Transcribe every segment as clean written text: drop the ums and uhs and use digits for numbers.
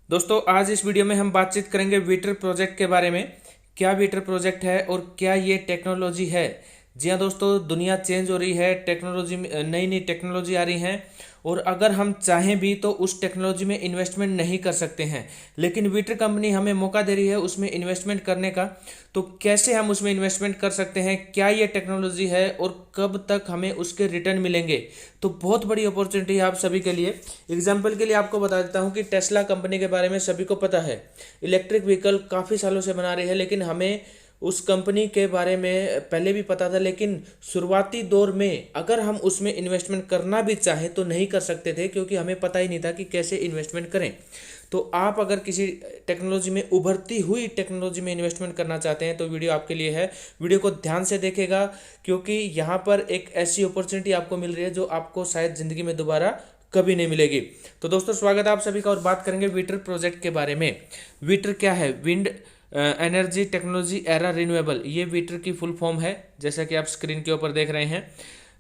दोस्तों आज इस वीडियो में हम बातचीत करेंगे वीटर प्रोजेक्ट के बारे में। क्या वीटर प्रोजेक्ट है और क्या ये टेक्नोलॉजी है। जी हाँ दोस्तों, दुनिया चेंज हो रही है, टेक्नोलॉजी में नई नई टेक्नोलॉजी आ रही हैं और अगर हम चाहें भी तो उस टेक्नोलॉजी में इन्वेस्टमेंट नहीं कर सकते हैं, लेकिन वीटर कंपनी हमें मौका दे रही है उसमें इन्वेस्टमेंट करने का। तो कैसे हम उसमें इन्वेस्टमेंट कर सकते हैं, क्या ये टेक्नोलॉजी है और कब तक हमें उसके रिटर्न मिलेंगे। तो बहुत बड़ी अपॉर्चुनिटी है आप सभी के लिए। एग्जाम्पल के लिए आपको बता देता हूँ कि टेस्ला कंपनी के बारे में सभी को पता है। इलेक्ट्रिक व्हीकल काफ़ी सालों से बना रही है, लेकिन हमें उस कंपनी के बारे में पहले भी पता था, लेकिन शुरुआती दौर में अगर हम उसमें इन्वेस्टमेंट करना भी चाहें तो नहीं कर सकते थे, क्योंकि हमें पता ही नहीं था कि कैसे इन्वेस्टमेंट करें। तो आप अगर किसी टेक्नोलॉजी में, उभरती हुई टेक्नोलॉजी में इन्वेस्टमेंट करना चाहते हैं तो वीडियो आपके लिए है। वीडियो को ध्यान से देखेगा, क्योंकि यहाँ पर एक ऐसी अपॉर्चुनिटी आपको मिल रही है जो आपको शायद ज़िंदगी में दोबारा कभी नहीं मिलेगी। तो दोस्तों स्वागत है आप सभी का, और बात करेंगे वीटर प्रोजेक्ट के बारे में। वीटर क्या है? Wind energy technology era renewable, ये वीटर की फुल फॉर्म है, जैसा कि आप स्क्रीन के ऊपर देख रहे हैं।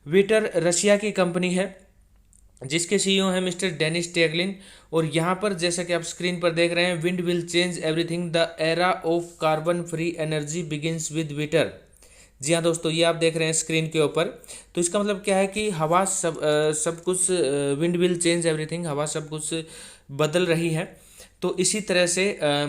वीटर रशिया की कंपनी है जिसके सीईओ हैं मिस्टर डेनिस टेगलिन। और यहाँ पर जैसा कि आप स्क्रीन पर देख रहे हैं, wind will change everything, the era of carbon free energy begins with Weeter. जी हाँ दोस्तों, ये आप देख रहे हैं स्क्रीन के ऊपर। तो इसका मतलब क्या है कि हवा सब कुछ, विंड विल चेंज एवरीथिंग, हवा सब कुछ बदल रही है। तो इसी तरह से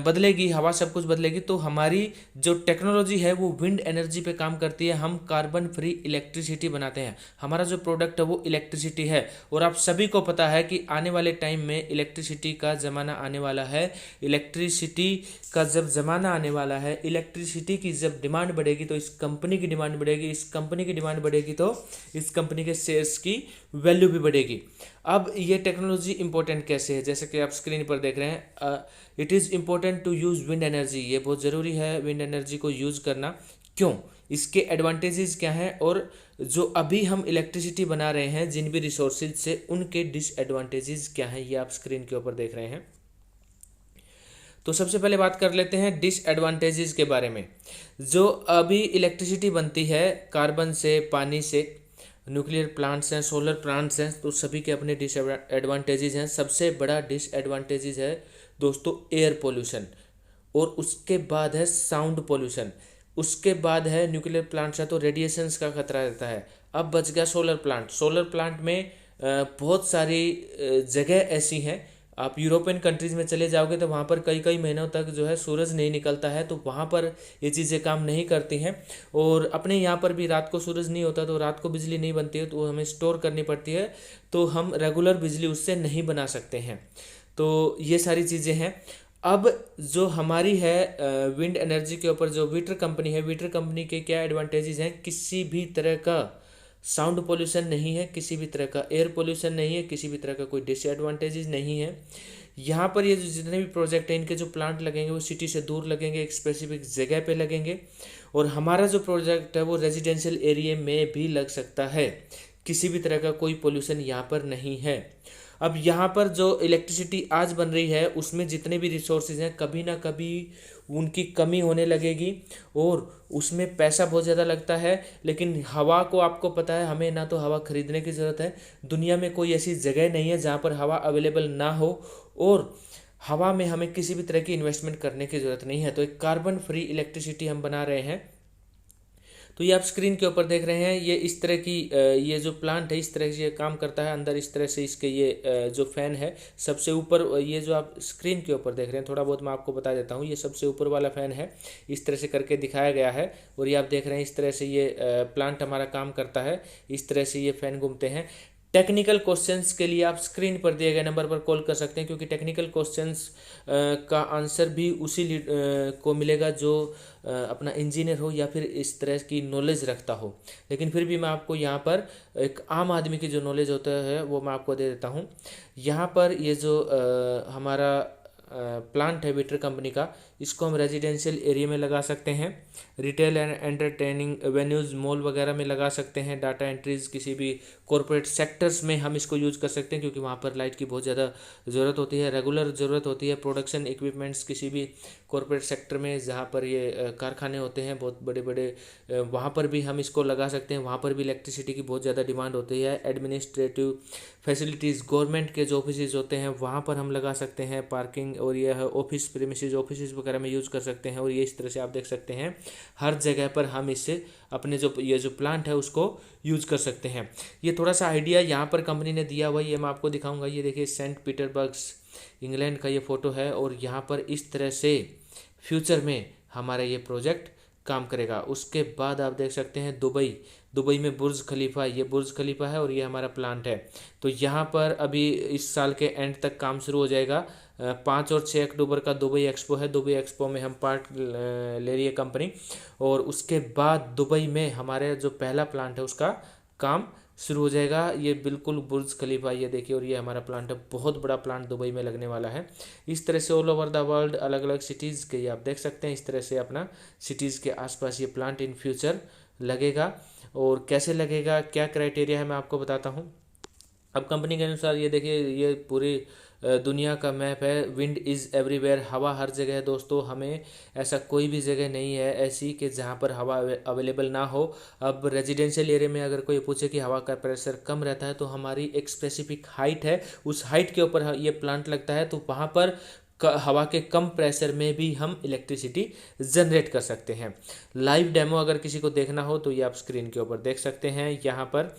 बदलेगी हवा, सब कुछ बदलेगी। तो हमारी जो टेक्नोलॉजी है वो विंड एनर्जी पे काम करती है। हम कार्बन फ्री इलेक्ट्रिसिटी बनाते हैं। हमारा जो प्रोडक्ट है वो इलेक्ट्रिसिटी है। और आप सभी को पता है कि आने वाले टाइम में इलेक्ट्रिसिटी का ज़माना आने वाला है। इलेक्ट्रिसिटी का जब ज़माना आने वाला है, इलेक्ट्रिसिटी की जब डिमांड बढ़ेगी तो इस कंपनी की डिमांड बढ़ेगी, इस कंपनी की डिमांड बढ़ेगी तो इस कंपनी के शेयर्स की वैल्यू भी बढ़ेगी। अब ये टेक्नोलॉजी इंपॉर्टेंट कैसे है, जैसे कि आप स्क्रीन पर देख रहे हैं, it is important to use wind energy. ये बहुत ज़रूरी है विंड एनर्जी को यूज़ करना। क्यों? इसके एडवांटेजेस क्या हैं, और जो अभी हम इलेक्ट्रिसिटी बना रहे हैं जिन भी रिसोर्सेज से, उनके डिसएडवांटेजेस क्या हैं, ये आप स्क्रीन के ऊपर देख रहे हैं। तो सबसे पहले बात कर लेते हैं डिसएडवांटेजेस के बारे में। जो अभी इलेक्ट्रिसिटी बनती है कार्बन से, पानी से, न्यूक्लियर प्लांट्स हैं, सोलर प्लांट्स हैं, तो सभी के अपने डिसएडवांटेजेस हैं। सबसे बड़ा डिसएडवांटेजेस है दोस्तों एयर पोल्यूशन, और उसके बाद है साउंड पोल्यूशन, उसके बाद है न्यूक्लियर प्लांट्स है तो रेडिएशंस का खतरा रहता है। अब बच गया सोलर प्लांट। सोलर प्लांट में बहुत सारी जगह ऐसी हैं, आप यूरोपियन कंट्रीज़ में चले जाओगे तो वहाँ पर कई कई महीनों तक जो है सूरज नहीं निकलता है, तो वहाँ पर ये चीज़ें काम नहीं करती हैं। और अपने यहाँ पर भी रात को सूरज नहीं होता तो रात को बिजली नहीं बनती है, तो हमें स्टोर करनी पड़ती है, तो हम रेगुलर बिजली उससे नहीं बना सकते हैं। तो ये सारी चीज़ें हैं। अब जो हमारी है विंड एनर्जी के ऊपर जो वीटर कंपनी है, वीटर कंपनी के क्या एडवांटेजेस हैं? किसी भी तरह का साउंड पोल्यूशन नहीं है, किसी भी तरह का एयर पोल्यूशन नहीं है, किसी भी तरह का कोई डिसएडवांटेजेस नहीं है। यहाँ पर ये जो जितने भी प्रोजेक्ट हैं, इनके जो प्लांट लगेंगे वो सिटी से दूर लगेंगे, एक स्पेसिफिक जगह पे लगेंगे। और हमारा जो प्रोजेक्ट है वो रेजिडेंशियल एरिया में भी लग सकता है। किसी भी तरह का कोई पोल्यूशन यहाँ पर नहीं है। अब यहाँ पर जो इलेक्ट्रिसिटी आज बन रही है उसमें जितने भी रिसोर्सेज हैं, कभी ना कभी उनकी कमी होने लगेगी, और उसमें पैसा बहुत ज़्यादा लगता है। लेकिन हवा को आपको पता है, हमें ना तो हवा खरीदने की ज़रूरत है, दुनिया में कोई ऐसी जगह नहीं है जहाँ पर हवा अवेलेबल ना हो, और हवा में हमें किसी भी तरह की इन्वेस्टमेंट करने की ज़रूरत नहीं है। तो एक कार्बन फ्री इलेक्ट्रिसिटी हम बना रहे हैं। तो ये आप स्क्रीन के ऊपर देख रहे हैं, ये इस तरह की ये जो प्लांट है इस तरह से ये काम करता है। अंदर इस तरह से इसके ये जो फैन है सबसे ऊपर, ये जो आप स्क्रीन के ऊपर देख रहे हैं, थोड़ा बहुत मैं आपको बता देता हूँ, ये सबसे ऊपर वाला फैन है, इस तरह से करके दिखाया गया है। और ये आप देख रहे हैं इस तरह से ये प्लांट हमारा काम करता है, इस तरह से ये फैन घूमते हैं। टेक्निकल क्वेश्चंस के लिए आप स्क्रीन पर दिए गए नंबर पर कॉल कर सकते हैं, क्योंकि टेक्निकल क्वेश्चंस का आंसर भी उसी को मिलेगा जो अपना इंजीनियर हो या फिर इस तरह की नॉलेज रखता हो। लेकिन फिर भी मैं आपको यहाँ पर एक आम आदमी की जो नॉलेज होता है वो मैं आपको दे देता हूँ। यहाँ पर ये जो हमारा प्लांट है वीटर कंपनी का, इसको हम रेजिडेंशियल एरिया में लगा सकते हैं, retail and entertaining venues, mall वगैरह में लगा सकते हैं, डाटा एंट्रीज किसी भी कॉरपोरेट सेक्टर्स में हम इसको यूज़ कर सकते हैं, क्योंकि वहाँ पर लाइट की बहुत ज़्यादा ज़रूरत होती है, रेगुलर ज़रूरत होती है। प्रोडक्शन इक्विपमेंट्स किसी भी कॉरपोरेट सेक्टर में जहाँ पर ये कारखाने होते हैं बहुत बड़े बड़े, वहाँ पर भी हम इसको लगा सकते हैं। वहाँ पर भी इलेक्ट्रिसिटी की बहुत ज़्यादा डिमांड होती है। एडमिनिस्ट्रेटिव फैसिलिटीज़, गवर्नमेंट के जो ऑफिस होते हैं वहाँ पर हम लगा सकते हैं। पार्किंग और यह ऑफिस प्रीमिसेस, ऑफिस वगैरह में यूज़ कर सकते हैं। और ये इस तरह से आप देख सकते हैं हर जगह पर हम इससे अपने जो प्लांट है उसको यूज़ कर सकते हैं। ये थोड़ा सा आइडिया यहाँ पर कंपनी ने दिया हुआ है, ये मैं आपको दिखाऊंगा। ये देखिए सेंट पीटर्सबर्ग इंग्लैंड का ये फ़ोटो है, और यहाँ पर इस तरह से फ्यूचर में हमारा ये प्रोजेक्ट काम करेगा। उसके बाद आप देख सकते हैं दुबई में बुर्ज खलीफा, ये बुर्ज खलीफा है और ये हमारा प्लांट है। तो यहाँ पर अभी इस साल के एंड तक काम शुरू हो जाएगा। 5 और 6 अक्टूबर का दुबई एक्सपो है। दुबई एक्सपो में हम पार्ट ले रही है कंपनी, और उसके बाद दुबई में हमारे जो पहला प्लांट है उसका काम शुरू हो जाएगा। ये बिल्कुल बुर्ज खलीफा, ये देखिए, और ये हमारा प्लांट है। बहुत बड़ा प्लांट दुबई में लगने वाला है। इस तरह से ऑल ओवर द वर्ल्ड अलग अलग सिटीज़ के ये आप देख सकते हैं। इस तरह से अपना सिटीज़ के आसपास ये प्लांट इन फ्यूचर लगेगा। और कैसे लगेगा, क्या क्राइटेरिया है, मैं आपको बताता हूँ। अब कंपनी के अनुसार ये देखिए, ये पूरी दुनिया का मैप है। विंड इज़ एवरीवेयर, हवा हर जगह है दोस्तों। हमें ऐसा कोई भी जगह नहीं है ऐसी कि जहाँ पर हवा अवेलेबल ना हो। अब रेजिडेंशियल एरिया में अगर कोई पूछे कि हवा का प्रेशर कम रहता है, तो हमारी एक स्पेसिफिक हाइट है, उस हाइट के ऊपर ये प्लांट लगता है, तो वहाँ पर हवा के कम प्रेशर में भी हम इलेक्ट्रिसिटी जनरेट कर सकते हैं। लाइव डेमो अगर किसी को देखना हो तो ये आप स्क्रीन के ऊपर देख सकते हैं। यहाँ पर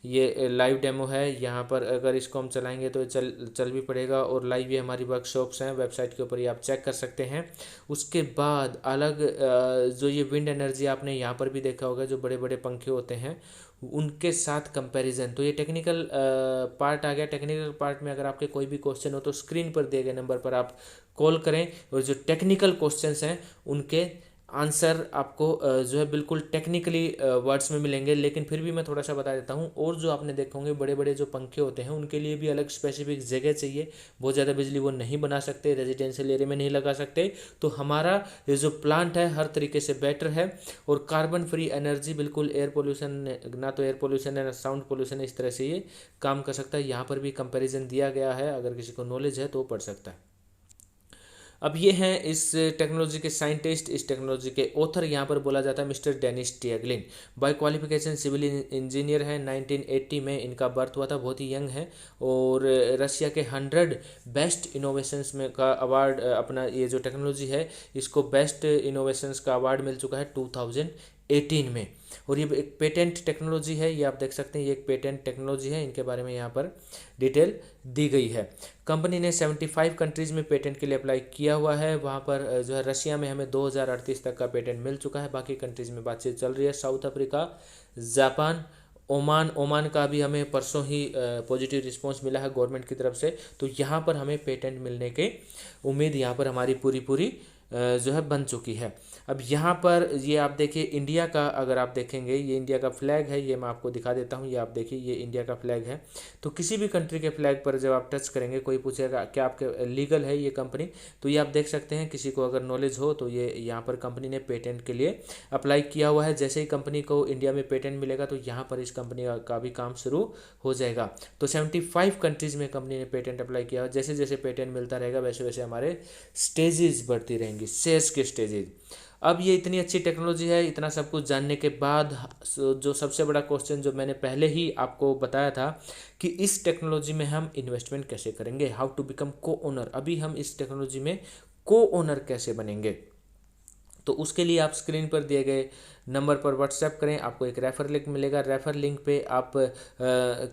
ये लाइव डेमो है। यहाँ पर अगर इसको हम चलाएंगे तो चल भी पड़ेगा, और लाइव ये हमारी वर्कशॉप्स हैं, वेबसाइट के ऊपर ये आप चेक कर सकते हैं। उसके बाद अलग जो ये विंड एनर्जी आपने यहाँ पर भी देखा होगा, जो बड़े बड़े पंखे होते हैं उनके साथ कंपैरिजन। तो ये टेक्निकल पार्ट आ गया। टेक्निकल पार्ट में अगर आपके कोई भी क्वेश्चन हो तो स्क्रीन पर दिए गए नंबर पर आप कॉल करें, और जो टेक्निकल क्वेश्चंस हैं उनके आंसर आपको जो है बिल्कुल टेक्निकली वर्ड्स में मिलेंगे। लेकिन फिर भी मैं थोड़ा सा बता देता हूँ। और जो आपने देखा होंगे बड़े बड़े जो पंखे होते हैं उनके लिए भी अलग स्पेसिफिक जगह चाहिए। बहुत ज़्यादा बिजली वो नहीं बना सकते, रेजिडेंशियल एरिया में नहीं लगा सकते। तो हमारा ये जो प्लांट है हर तरीके से बेटर है, और कार्बन फ्री एनर्जी, बिल्कुल एयर पोल्यूशन, ना तो एयर पोल्यूशन है ना साउंड पोल्यूशन है, इस तरह से ये काम कर सकता है। यहाँ पर भी कंपेरिजन दिया गया है, अगर किसी को नॉलेज है तो पढ़ सकता है। अब ये हैं इस टेक्नोलॉजी के साइंटिस्ट, इस टेक्नोलॉजी के ऑथर। यहाँ पर बोला जाता है Mister Dennis Tieglin. By qualification civil engineer है। 1980 में इनका बर्थ हुआ था, बहुत ही यंग है। और रशिया के 100 बेस्ट इनोवेशंस में का अवार्ड, अपना ये जो टेक्नोलॉजी है इसको बेस्ट इनोवेशंस का अवार्ड मिल चुका है 2018 में। और ये एक पेटेंट टेक्नोलॉजी है, ये आप देख सकते हैं, ये एक पेटेंट टेक्नोलॉजी है। इनके बारे में यहाँ पर डिटेल दी गई है। कंपनी ने 75 कंट्रीज़ में पेटेंट के लिए अप्लाई किया हुआ है। वहाँ पर जो है रशिया में हमें 2038 तक का पेटेंट मिल चुका है। बाकी कंट्रीज़ में बातचीत चल रही है। साउथ अफ्रीका, जापान, ओमान का भी हमें परसों ही पॉजिटिव रिस्पांस मिला है गवर्नमेंट की तरफ से। तो यहाँ पर हमें पेटेंट मिलने की उम्मीद यहाँ पर हमारी पूरी जो है बन चुकी है। अब यहाँ पर ये आप देखिए इंडिया का, अगर आप देखेंगे ये इंडिया का फ्लैग है, ये मैं आपको दिखा देता हूँ। ये आप देखिए ये इंडिया का फ्लैग है। तो किसी भी कंट्री के फ्लैग पर जब आप टच करेंगे, कोई पूछेगा क्या आपके लीगल है ये कंपनी, तो ये आप देख सकते हैं। किसी को अगर नॉलेज हो तो ये यहाँ पर कंपनी ने पेटेंट के लिए अप्लाई किया हुआ है। जैसे ही कंपनी को इंडिया में पेटेंट मिलेगा तो यहाँ पर इस कंपनी का भी काम शुरू हो जाएगा। तो 75 कंट्रीज़ में कंपनी ने पेटेंट अप्लाई किया है। जैसे जैसे पेटेंट मिलता रहेगा वैसे वैसे हमारे स्टेजेस बढ़ती रहेंगी, शेयर्स के स्टेजेस। अब ये इतनी अच्छी टेक्नोलॉजी है, इतना सब कुछ जानने के बाद जो सबसे बड़ा क्वेश्चन जो मैंने पहले ही आपको बताया था कि इस टेक्नोलॉजी में हम इन्वेस्टमेंट कैसे करेंगे, हाउ टू बिकम को ओनर। अभी हम इस टेक्नोलॉजी में को ओनर कैसे बनेंगे, तो उसके लिए आप स्क्रीन पर दिए गए नंबर पर व्हाट्सएप करें, आपको एक रेफर लिंक मिलेगा। रेफर लिंक पे आप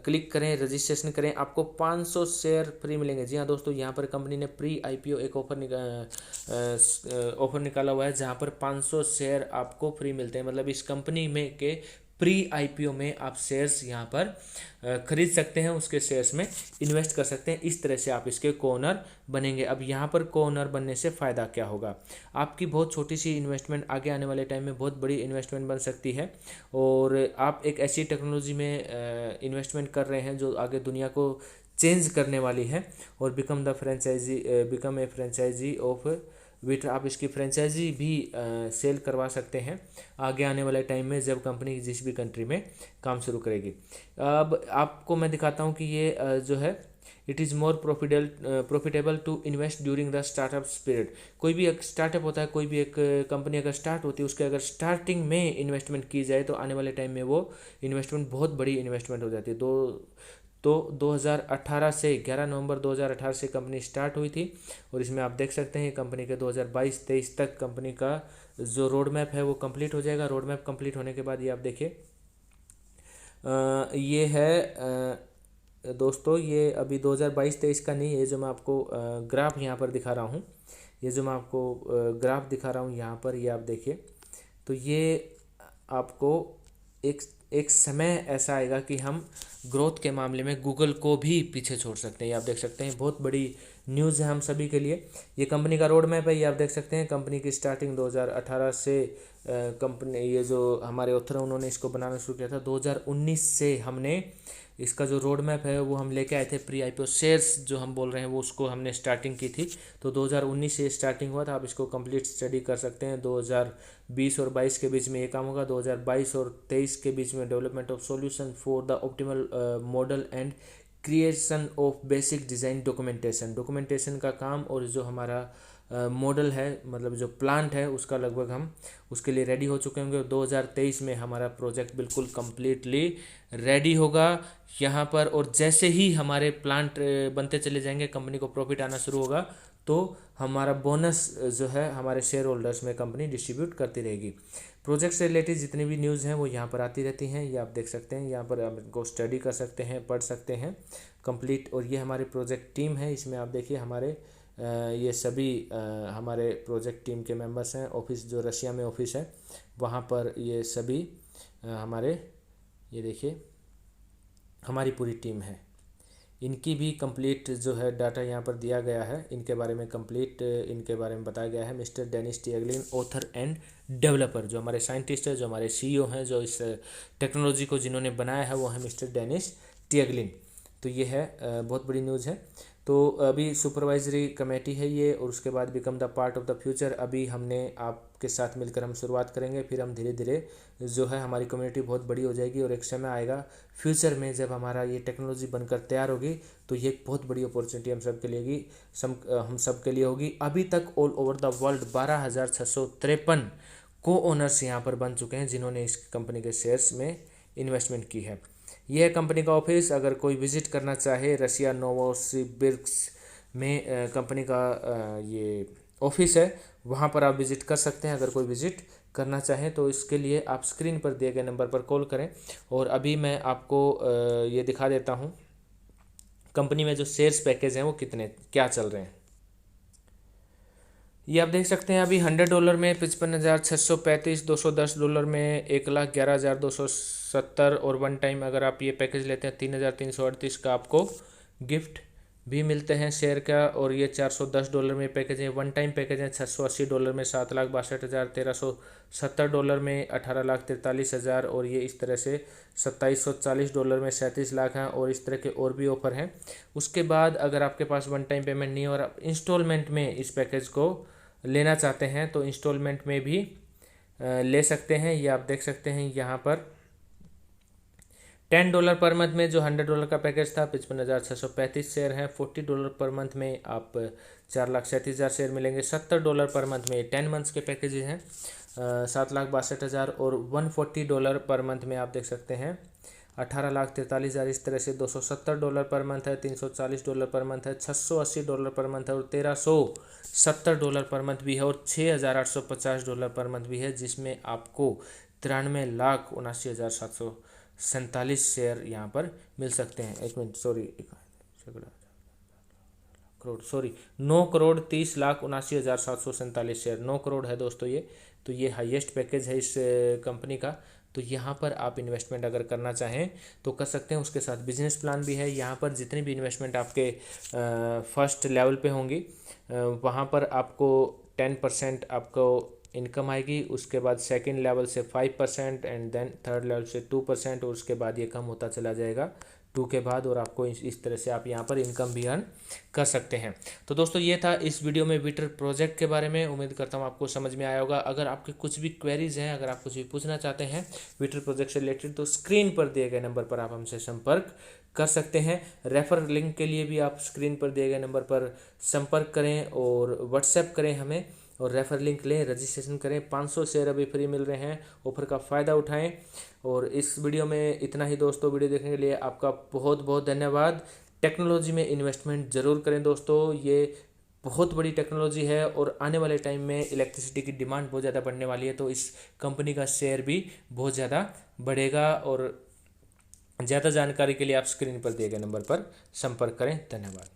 क्लिक करें, रजिस्ट्रेशन करें, आपको 500 शेयर फ्री मिलेंगे। जी हाँ दोस्तों, यहाँ पर कंपनी ने प्री आईपीओ एक ऑफर निकाला हुआ है जहाँ पर 500 शेयर आपको फ्री मिलते हैं। मतलब इस कंपनी में के प्री आईपीओ में आप शेयर्स यहाँ पर खरीद सकते हैं, उसके शेयर्स में इन्वेस्ट कर सकते हैं। इस तरह से आप इसके कोनर बनेंगे। अब यहाँ पर कोनर बनने से फ़ायदा क्या होगा, आपकी बहुत छोटी सी इन्वेस्टमेंट आगे आने वाले टाइम में बहुत बड़ी इन्वेस्टमेंट बन सकती है। और आप एक ऐसी टेक्नोलॉजी में इन्वेस्टमेंट कर रहे हैं जो आगे दुनिया को चेंज करने वाली है। और बिकम ए फ्रेंचाइजी ऑफ विटर आप इसकी फ्रेंचाइजी भी सेल करवा सकते हैं आगे आने वाले टाइम में, जब कंपनी जिस भी कंट्री में काम शुरू करेगी। अब आपको मैं दिखाता हूँ कि ये जो है it is more profitable to invest during the startup period. कोई भी एक स्टार्टअप होता है, कोई भी एक कंपनी अगर स्टार्ट होती है, उसके अगर स्टार्टिंग में इन्वेस्टमेंट की जाए तो आने वाले टाइम में वो इन्वेस्टमेंट बहुत बड़ी इन्वेस्टमेंट हो जाती है। तो 2018 से 11 नवंबर 2018 से कंपनी स्टार्ट हुई थी, और इसमें आप देख सकते हैं कंपनी के 2022-23 तक कंपनी का जो रोड मैप है वो कंप्लीट हो जाएगा। रोड मैप कंप्लीट होने के बाद ये आप देखिए, ये है दोस्तों, ये अभी 2022-23 का नहीं है, जो मैं आपको ग्राफ यहाँ पर दिखा रहा हूँ, ये जो मैं आपको ग्राफ दिखा रहा हूँ यहाँ पर, ये आप देखिए। तो ये आपको एक एक समय ऐसा आएगा कि हम ग्रोथ के मामले में गूगल को भी पीछे छोड़ सकते हैं। ये आप देख सकते हैं, बहुत बड़ी न्यूज़ है हम सभी के लिए। ये कंपनी का रोड मैप है, ये आप देख सकते हैं। कंपनी की स्टार्टिंग 2018 से कंपनी, ये जो हमारे ऑथर उन्होंने इसको बनाना शुरू किया था 2019 से। हमने इसका जो रोड मैप है वो हम लेके आए थे, प्री आईपीओ शेयर्स जो हम बोल रहे हैं वो, उसको हमने स्टार्टिंग की थी। तो 2019 से स्टार्टिंग हुआ था। आप इसको कंप्लीट स्टडी कर सकते हैं। 2020 और 22 के बीच में ये काम होगा। 2022 और 23 के बीच में development of solution for the optimal model and creation of basic design documentation का काम, और जो हमारा मॉडल है, मतलब जो प्लांट है, उसका लगभग हम उसके लिए रेडी हो चुके होंगे। 2023 में हमारा प्रोजेक्ट बिल्कुल कम्प्लीटली रेडी होगा यहाँ पर। और जैसे ही हमारे प्लांट बनते चले जाएंगे, कंपनी को प्रॉफिट आना शुरू होगा, तो हमारा बोनस जो है हमारे शेयर होल्डर्स में कंपनी डिस्ट्रीब्यूट करती रहेगी। प्रोजेक्ट से रिलेटेड जितनी भी न्यूज़ हैं वो यहाँ पर आती रहती हैं, ये आप देख सकते हैं। यहाँ पर आप इनको स्टडी कर सकते हैं, पढ़ सकते हैं कंप्लीट। और ये हमारी प्रोजेक्ट टीम है, इसमें आप देखिए हमारे ये सभी हमारे प्रोजेक्ट टीम के मेंबर्स हैं। ऑफिस जो रशिया में ऑफिस है वहाँ पर ये सभी हमारे, ये देखिए हमारी पूरी टीम है। इनकी भी कंप्लीट जो है डाटा यहाँ पर दिया गया है, इनके बारे में कंप्लीट इनके बारे में बताया गया है। Mister Dennis Tieglin, author and developer, जो हमारे साइंटिस्ट है, जो हमारे सीईओ हैं, जो इस टेक्नोलॉजी को जिन्होंने बनाया है वो है मिस्टर डेनिस टिएगलिन। तो ये है बहुत बड़ी न्यूज़ है। तो अभी सुपरवाइजरी कमेटी है ये, और उसके बाद become the part of the future. अभी हमने आपके साथ मिलकर हम शुरुआत करेंगे, फिर हम धीरे धीरे जो है हमारी कम्युनिटी बहुत बड़ी हो जाएगी, और एक समय आएगा फ्यूचर में जब हमारा ये टेक्नोलॉजी बनकर तैयार होगी तो ये एक बहुत बड़ी अपॉर्चुनिटी हम सब के लिए हम सब के लिए होगी। अभी तक ऑल ओवर द वर्ल्ड 12,653 को ओनर्स यहाँ पर बन चुके हैं जिन्होंने इस कंपनी के शेयर्स में इन्वेस्टमेंट की है। यह है कंपनी का ऑफिस। अगर कोई विजिट करना चाहे, रशिया नोवोसिबिर्स्क में कंपनी का ये ऑफिस है, वहाँ पर आप विजिट कर सकते हैं। अगर कोई विजिट करना चाहें तो इसके लिए आप स्क्रीन पर दिए गए नंबर पर कॉल करें। और अभी मैं आपको ये दिखा देता हूँ कंपनी में जो शेयर्स पैकेज हैं वो कितने क्या चल रहे हैं। ये आप देख सकते हैं अभी $100 में $55,635, $210 में $1,11,270, और वन टाइम अगर आप ये पैकेज लेते हैं 3,338 का आपको गिफ्ट भी मिलते हैं शेयर का। और ये $410 में पैकेज है, वन टाइम पैकेज है। $680 में $7,62,000, $1,370 में $18,43,000, और ये इस तरह से $2,740 में 37 लाख हैं, और इस तरह के और भी ऑफर हैं। उसके बाद अगर आपके पास वन टाइम पेमेंट नहीं है और आप इंस्टॉलमेंट में इस पैकेज को लेना चाहते हैं तो इंस्टॉलमेंट में भी ले सकते हैं। ये आप देख सकते हैं यहाँ पर $10 पर मंथ में जो $100 का पैकेज था 55,635 शेयर हैं। $40 पर मंथ में आप 4,37,000 शेयर मिलेंगे। $70 पर मंथ में 10 मंथ्स के पैकेजेस हैं 7,62,000, और $140 पर मंथ में आप देख सकते हैं 18,43,000। इस तरह से $270 पर मंथ है, $340 पर मंथ है, $680 पर मंथ है, और $1,370 पर मंथ भी है, और $6,850 पर मंथ भी है, जिसमें आपको 93,79,747 शेयर यहाँ पर मिल सकते हैं। 9,30,79,747 शेयर, 9 करोड़ है दोस्तों ये। तो ये हाईएस्ट पैकेज है इस कंपनी का। तो यहाँ पर आप इन्वेस्टमेंट अगर करना चाहें तो कर सकते हैं। उसके साथ बिजनेस प्लान भी है। यहाँ पर जितनी भी इन्वेस्टमेंट आपके फर्स्ट लेवल पे होंगी वहाँ पर आपको 10% आपको इनकम आएगी। उसके बाद सेकंड लेवल से 5%, एंड देन थर्ड लेवल से 2%, और उसके बाद ये कम होता चला जाएगा 2 के बाद, और आपको इस तरह से आप यहाँ पर इनकम भी अर्न कर सकते हैं। तो दोस्तों ये था इस वीडियो में विटर प्रोजेक्ट के बारे में। उम्मीद करता हूँ आपको समझ में आया होगा। अगर आपके कुछ भी क्वेरीज हैं, अगर आप कुछ भी पूछना चाहते हैं विटर प्रोजेक्ट से रिलेटेड, तो स्क्रीन पर दिए गए नंबर पर आप हमसे संपर्क कर सकते हैं। रेफर लिंक के लिए भी आप स्क्रीन पर दिए गए नंबर पर संपर्क करें और व्हाट्सएप करें हमें, और रेफर लिंक लें, रजिस्ट्रेशन करें। 500 शेयर अभी फ्री मिल रहे हैं, ऑफर का फ़ायदा उठाएं। और इस वीडियो में इतना ही दोस्तों। वीडियो देखने के लिए आपका बहुत बहुत धन्यवाद। टेक्नोलॉजी में इन्वेस्टमेंट ज़रूर करें दोस्तों, ये बहुत बड़ी टेक्नोलॉजी है और आने वाले टाइम में इलेक्ट्रिसिटी की डिमांड बहुत ज़्यादा बढ़ने वाली है, तो इस कंपनी का शेयर भी बहुत ज़्यादा बढ़ेगा। और ज़्यादा जानकारी के लिए आप स्क्रीन पर दिए गए नंबर पर संपर्क करें। धन्यवाद।